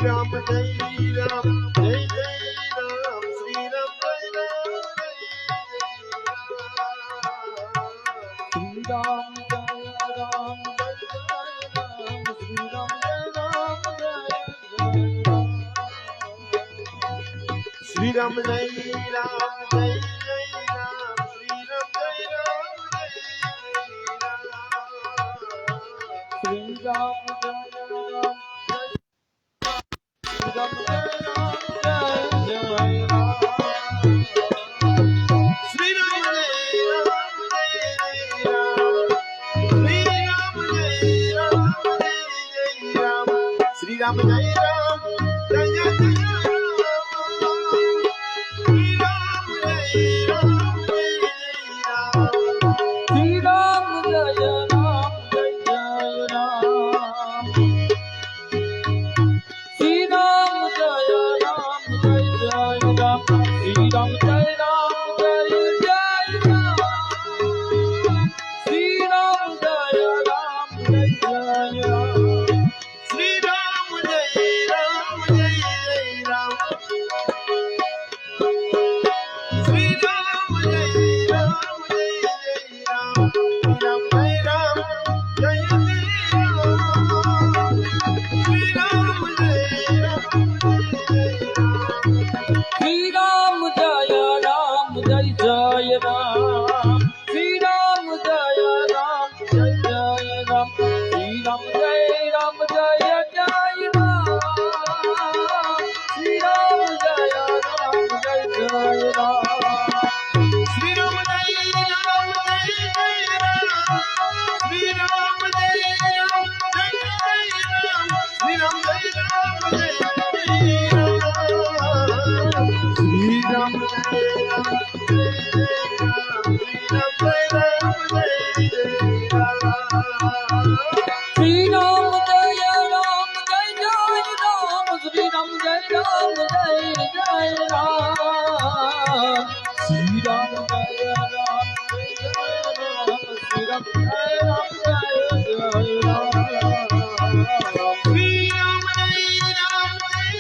Ram Jai Ram Jai Jai Ram Sri Ram Jai Ram Sri Ram Jai Ram Jai Jai Ram Sri Ram Jai Ram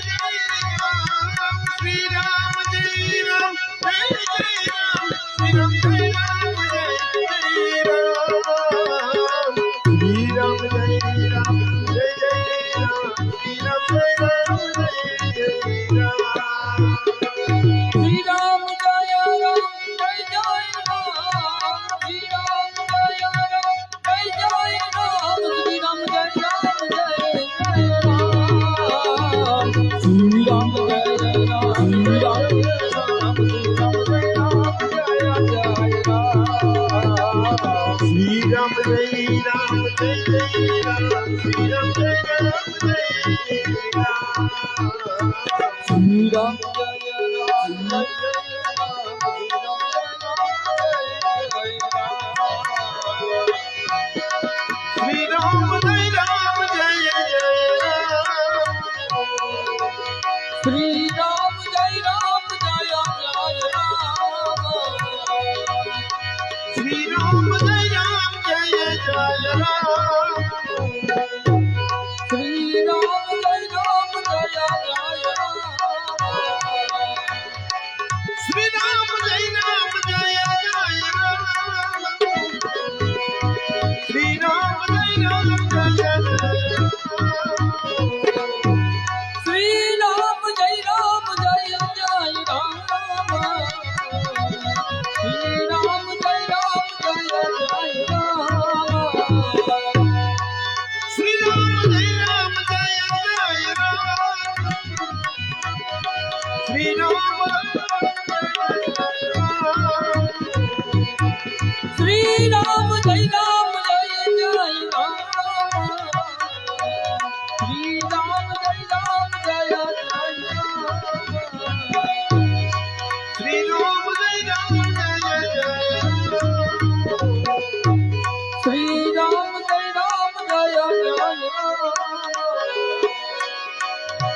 Sri Ram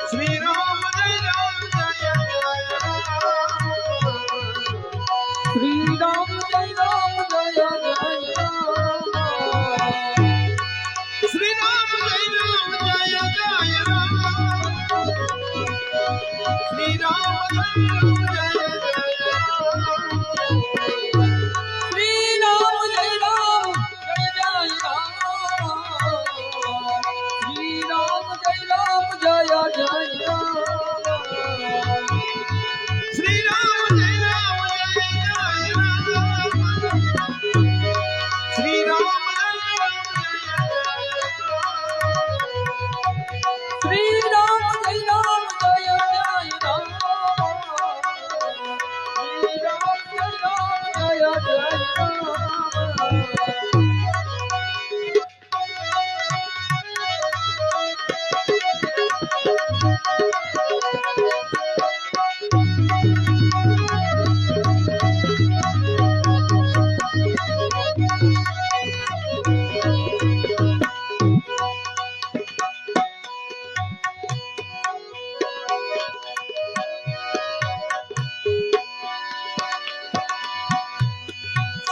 Sri Ram Jai Ram Jai Jai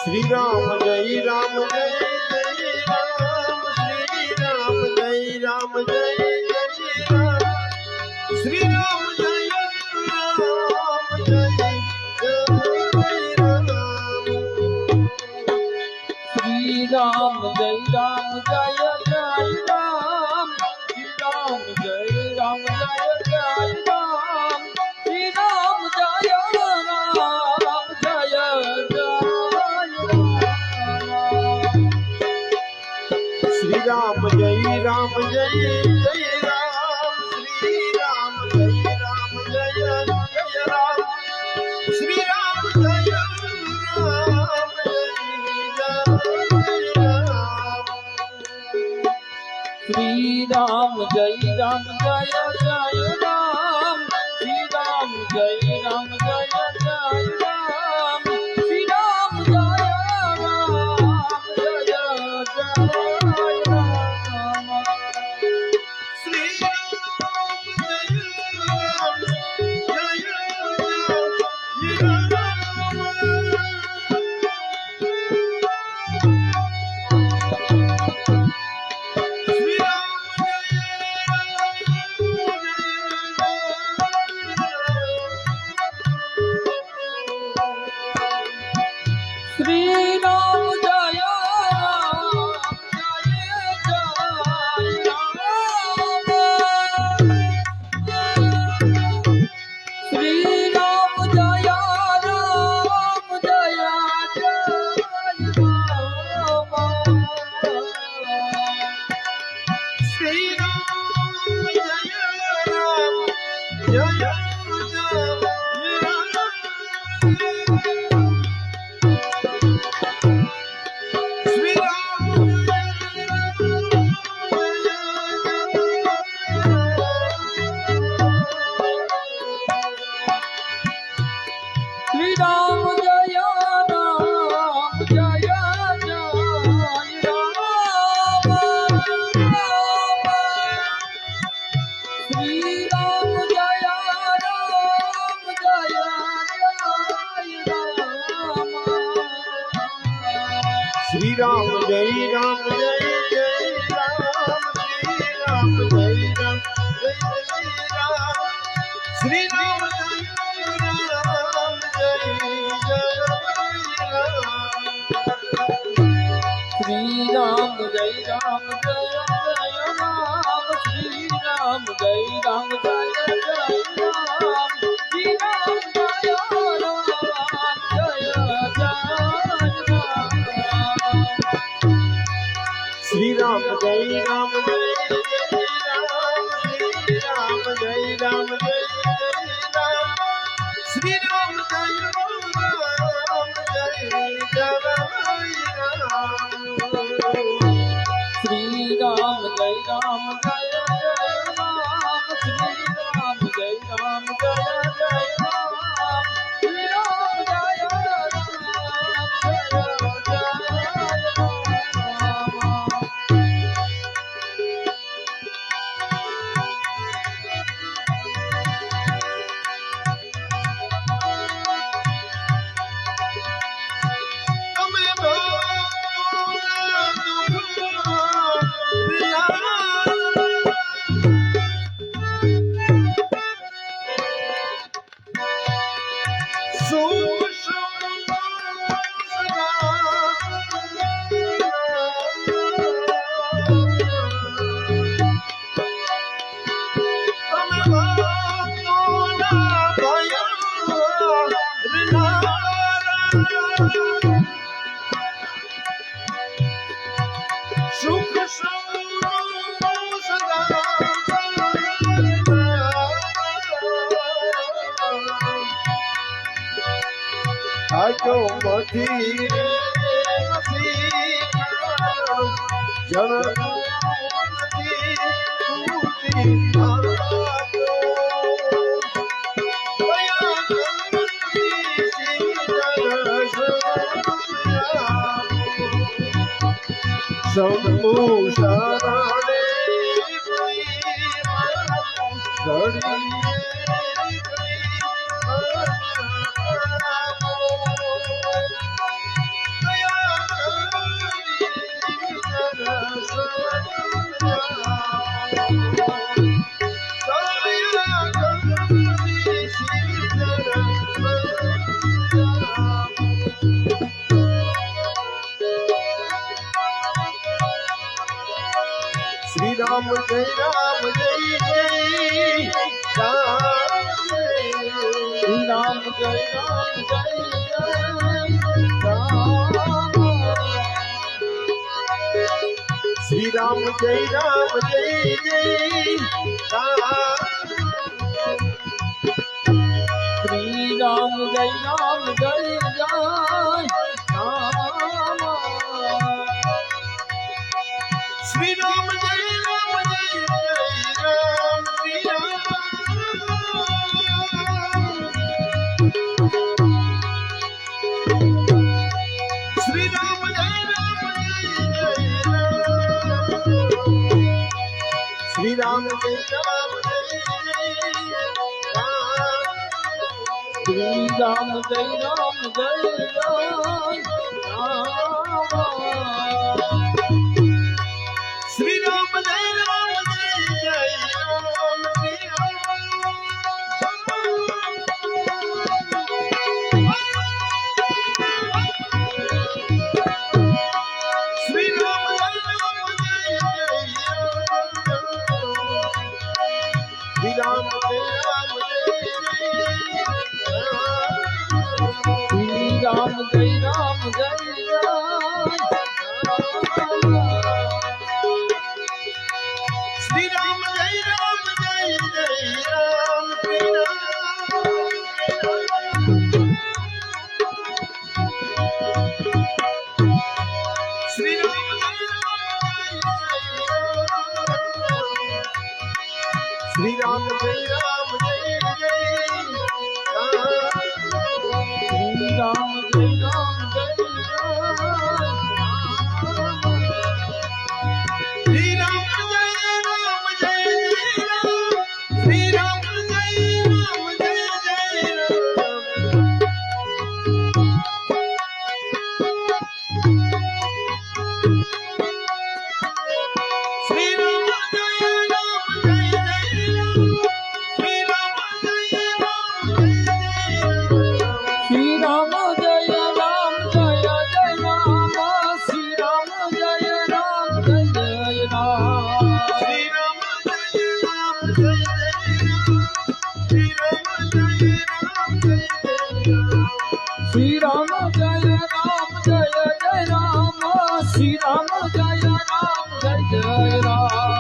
Shri Ram जय राम जय जय राम श्री राम जय राम जय जय राम श्री राम जय राम जय जय राम श्री राम जय राम जय जय राम श्री राम जय राम जय जय राम श्री राम जय राम जय श्री राम जय राम जय जय राम श्री राम जय राम जय जय राम श्री राम जय राम जय राम श्री राम जय राम जय जय राम श्री राम जय राम जय जय राम श्री राम जय राम जय श्री राम जय राम जय जय राम श्री राम जय राम जय जय राम श्री राम जय राम जय जय राम श्री राम जय राम जय जय राम श्री राम जय राम जय जय राम श्री राम जय राम जय श्री राम जय राम जय जय राम श्री राम जय राम जय जय राम श्री राम जय राम जय जय राम श्री राम जय राम जय जय राम श्री राम जय राम जय जय राम श्री राम जय राम जय जय राम ભાગ્યો મથી રે નથી જણ શંભુ શરણે શ્રી રામ જય રામ જય જય રામ શ્રી રામ જય રામ જય જય રામ શ્રી રામ જય રામ જય જય રામ શ્રી રામ જય રામ જય જય રામ શ્રી રામ જય રામ જય જય રામ શ્રી રામ શ્રી રામ જય રામ જય જય રામ શ્રી રામ જય રામ જય જય રામ શ્રી રામ જય રામ જય જય રામ શ્રી રામ જય રામ જય જય રામ શ્રી રામ જય રામ જય જય શ્રી રામ જય રામ જય શ્રી રામ જય રામ જય જય શ્રી રામ જય રામ જય જય રામ શ્રી રામ શ્રી રામ જય શ્રી રામ જય રામ જય જય શ્રી રામ જય રામ જય જય શ્રી રામ જય રામ જય જય રામ શ્રી રામ જય રામ જય જય શ્રી રામ જય રામ જય જય શ્રી રામ જય રામ જય જય શ્રી રામ જય રામ જય જય રામ શ્રી રામ જય રામ જય જય રામ શ્રી રામ જય રામ જય જય શ્રી રામ જય રામ જય જય શ્રી રામ જય રામ જય જય રામ શ્રી રામ જય રામ જય જય રામ શ્રી રામ જય રામ જય જય રામ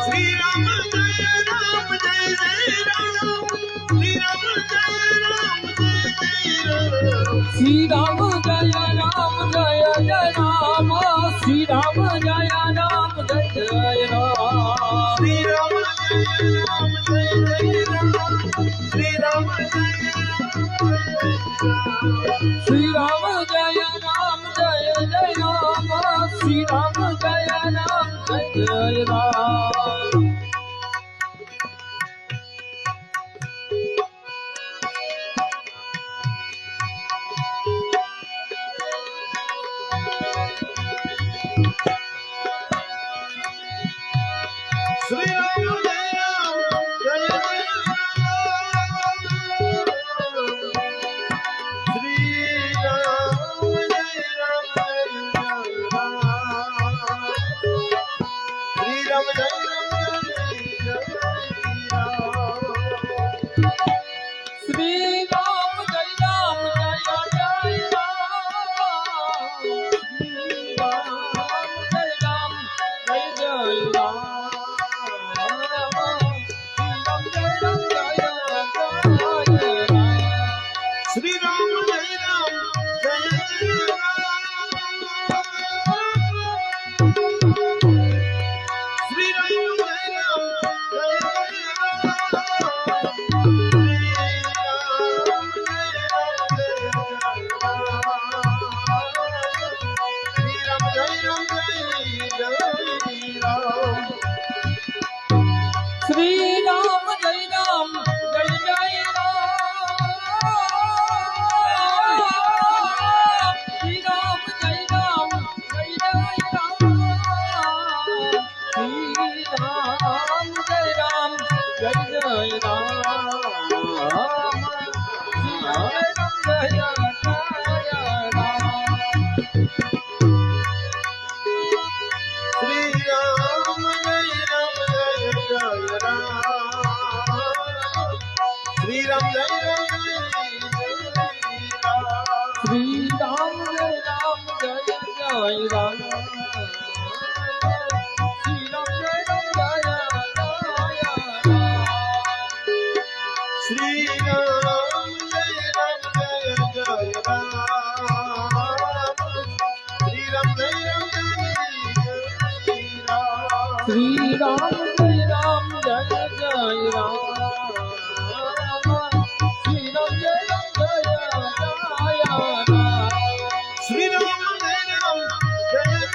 શ્રી રામ જય રામ જય જય શ્રી રામ જય રામ જય જય રામ શ્રી રામ જય રામ જય જય રામ શ્રી રામ જય રામ જય જય રામ શ્રી રામ જય શ્રી રામ જય રામ જય જય રામ શ્રી રામ જય રામ જય જય રામ શ્રી રામ જય રામ જય જય શ્રી રામ જય રામ જય જય શ્રી રામ જય રામ જય श्री राम जय राम जय जय राम श्री राम जय राम जय जय राम श्री राम जय राम जय जय राम श्री राम जय जय राम श्री राम जय राम जय जय राम श्री राम जय राम जय राम श्री राम जय राम जय जय राम श्री राम जय राम जय जय राम श्री राम जय राम जय जय राम श्री राम जय राम जय राम श्री राम जय राम जय जय राम श्री राम जय राम जय जय राम श्री राम जय राम जय जय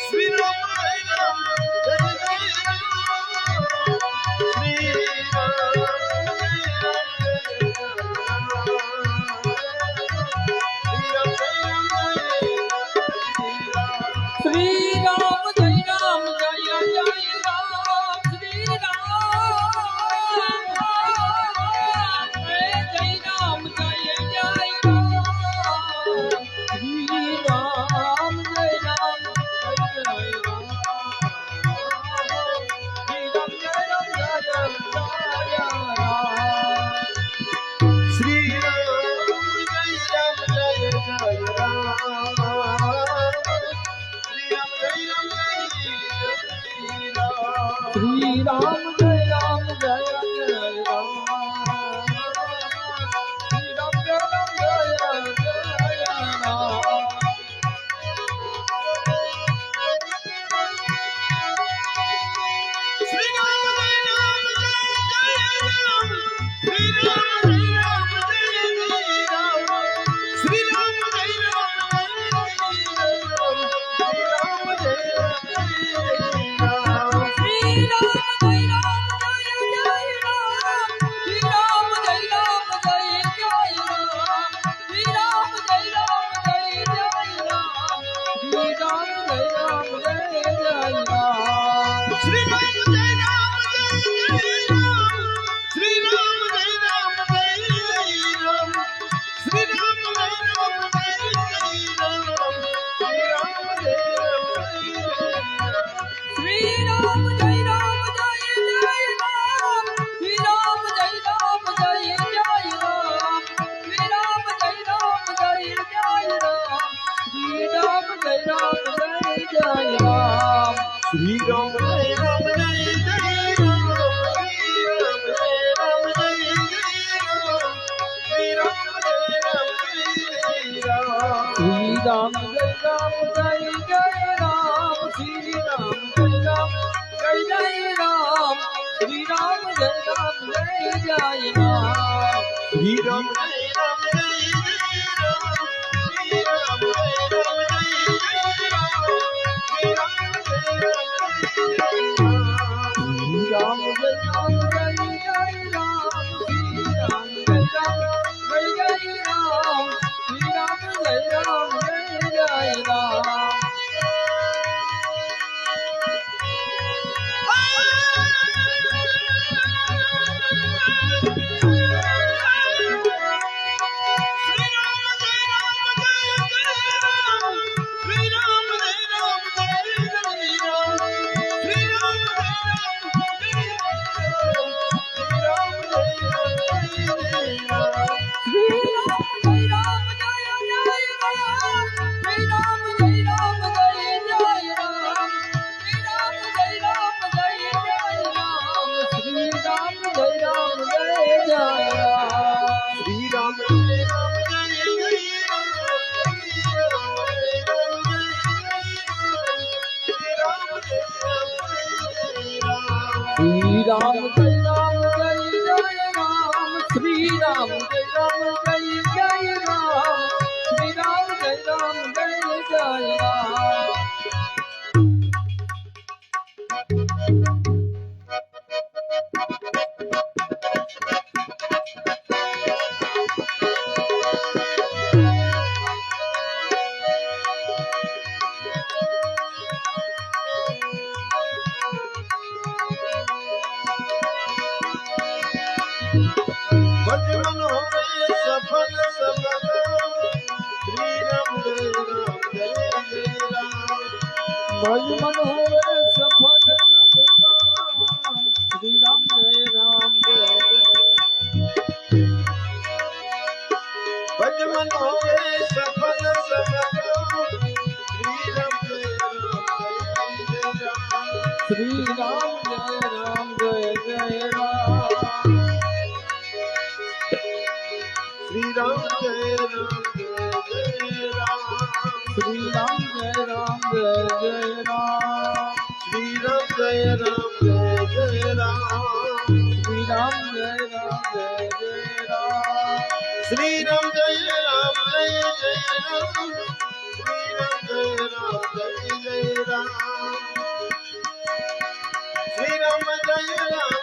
श्री राम जय राम जय जय श्री राम जय राम जय जय राम श्री राम जय राम जय जय राम श्री राम जय राम जय जय राम श्री राम जय राम जय जय राम श्री राम जय राम जय जय राम श्री राम जय राम जय राम श्री राम जय राम जय जय राम श्री राम जय राम जय जय राम श्री राम जय राम जय राम श्री राम जय राम जय राम श्री राम जय राम जय राम श्री राम जय राम श्री राम जय राम जय जय राम श्री राम जय राम जय जय राम श्री राम जय राम जय जय राम श्री राम जय राम जय जय राम श्री राम जय राम जय राम श्री राम जय राम जय राम श्री राम जय राम जय राम श्री राम जय राम श्री राम जय राम जय जय राम श्री राम जय राम जय जय राम श्री राम जय राम जय जय राम श्री राम जय राम जय जय राम श्री राम जय राम जय जय राम श्री राम जय राम जय राम श्री राम जय राम जय राम श्री राम जय राम जय जय राम श्री राम जय राम जय जय राम श्री राम जय राम जय जय राम श्री राम जय राम जय राम श्री राम जय राम जय राम श्री राम जय राम जय जय राम श्री राम जय राम जय जय राम श्री राम जय राम जय जय राम श्री राम जय राम जय जय राम श्री राम जय राम जय ભજ મન હોવે સફલ સબ કામ શ્રી રામ જય રામ જય જય ભજમન હોવે સફલ સબ કામ શ્રી રામ જય રામ શ્રી રામ જય રામ જય જય રામ શ્રી રામ જય રામ જય જય રામ શ્રી રામ જય રામ જય જય રામ શ્રી રામ જય રામ જય જય રામ શ્રી રામ જય રામ જય જય રામ શ્રી રામ જય રામ જય જય રામ શ્રી રામ જય રામ જય જય રામ શ્રી રામ જય રામ